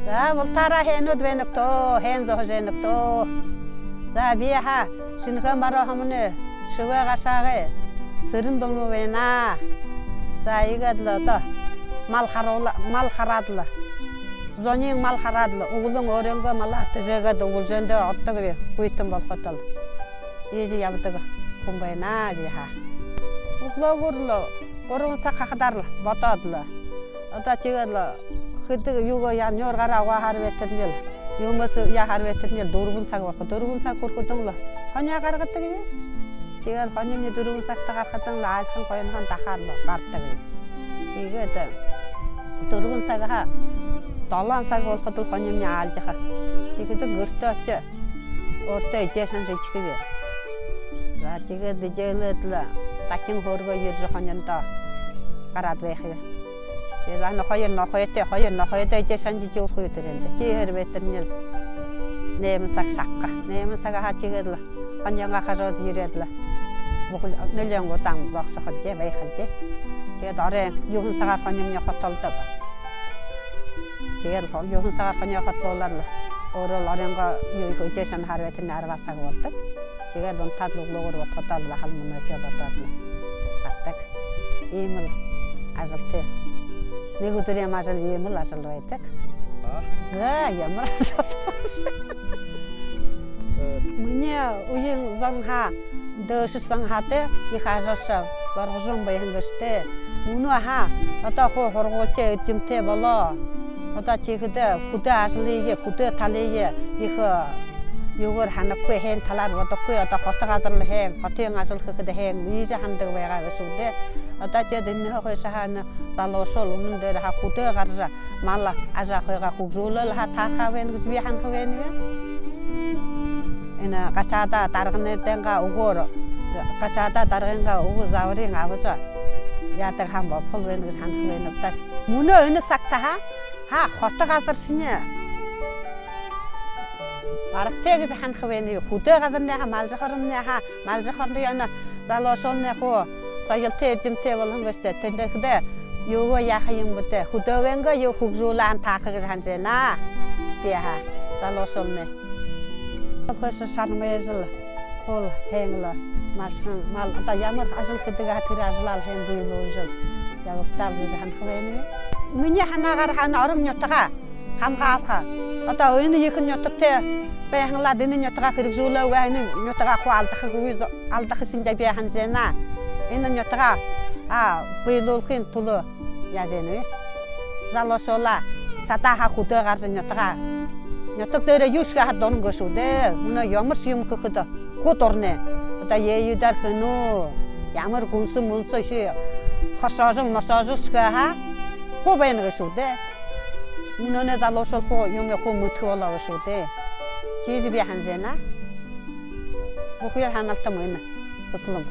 За бултара хэнүүд бэнэг тоо, хэн зохжэнэг тоо. За биха шинхэн бараа хамны шивэ гашаагэ сэрэн дому байна. За игээд л одоо мал хараадлаа. Зонийн мал хараадлаа. Углан өрөнгө малаа тэжээгээд углжэндээ оддог би хүйтэн болоход л ийж явдаг хүн байна биха. Углаагур л 3 цаг хахадар л бодоод л одоо тэгэл хэдэг юугаа яар гараа аваа ветернэл юмас яхаар ветернэл 4 цаг болох 4 цаг хүрэхэд л хониа гаргадаг би. Тэгэл хоньны 4 цагт гарахад л айлхан гойнхон дахаар л гардаг би. Тэгээд 4 цаг 7 цаг болоход л хоньны аалжих. Тэгээд өртөөч өөртөө ижээсэн жижиг би. За тэгээд ижээлээд л дахин хөөргөө ирж хоньндоо гараад байх юм. Тэгээд хоёр нохойтой ижээсэн жижиг болох үү тэрэнд. Чи хэр ветернэл нэм цаг шакка. Нэм цаг хаачихэл хоньяга хажууд ирээд л бүхэл нэлээд удаан зогсохол гээ байхал гээ. Тэгээд орой юухан сагаар хоньны хотолдог. Тэгээд юухан сагаар хоньны хотлуулаад л өөрөө оройнгоо юу их ижээсэн хар ветернэл арвасаг болдог. Тэгээд унтаад луглуугаар бодоход л бахал мөнөкөө бодоод гардаг. Ийм л ажилтай. Нэг өдрийн ажил ийм л ажил байдаг. За ямар Миний уян занха дэш санхатай их ажилшаа баргажун баянгаштай. Мөнөө одоо хургуулч эзэмтэй болоо. Одоо чихдэ хөдөө ажлыг хөдөө талыг их юугаар ханахгүй хэн талаар бодохгүй одоо хот газар л хэн хотын ажил гэхэд хэн ийж хандаг байгаа гэсэн үү. Одоо ч энэ хойш хаана залуушул өмнө дээр хөдөө гарч мал ажаахыгаа хөгжүүлэл таархаа байна гэж би ханах байна вэ? Энэ гачаада дарганаа өгөөр гачаада дарганаа өгөө заврын аваж яадаг хам болох байна гэж ханах байна да. Мөнөө энэ сагта хот газар шинэ Аргтэй гэж ханах байна. Хөдөө газарны малжахорны яна залуушуулны соёлтой эзэмтэй болгон гэжтэй тэндээ юугаа яах юм бэ? Хөдөөгөө юу хөгжүүлэн таах гэж ханж байна. Би залуушуулны. Болохоос шармэжл хол хэнгла малсан мал одоо ямар ажил гэдэг тэр ажлаа хэн биелүүлж явагдал гэж ханах байна. Миний ханаагаар орон нутгаа хамгаалах. Одоо энэ их нутагтай байхлаад энэ нутгаа хэрэгжүүлэв энэ нутгаа алдах шинжээ би ханжэна. Энэ нутгаа биелүүлэхийн төлөө яаж яана вэ? Залуушуулаа сатаха хөдөө гарч нутаг дээр юу шиг дурнг шүү дээ. Мөнөө ямар юм хөөхөд худ урнэ. Одоо яаюудар хөнөө ямар гүнсэн мөнсөө ши хошоожон мошоожшгаа хуу байна шүү дээ. Мөнөө залуушул юм мэдэх болоо шүү дээ. Чиз би ханжэна. Бүхээр ханалтай мөн. Хөслөм.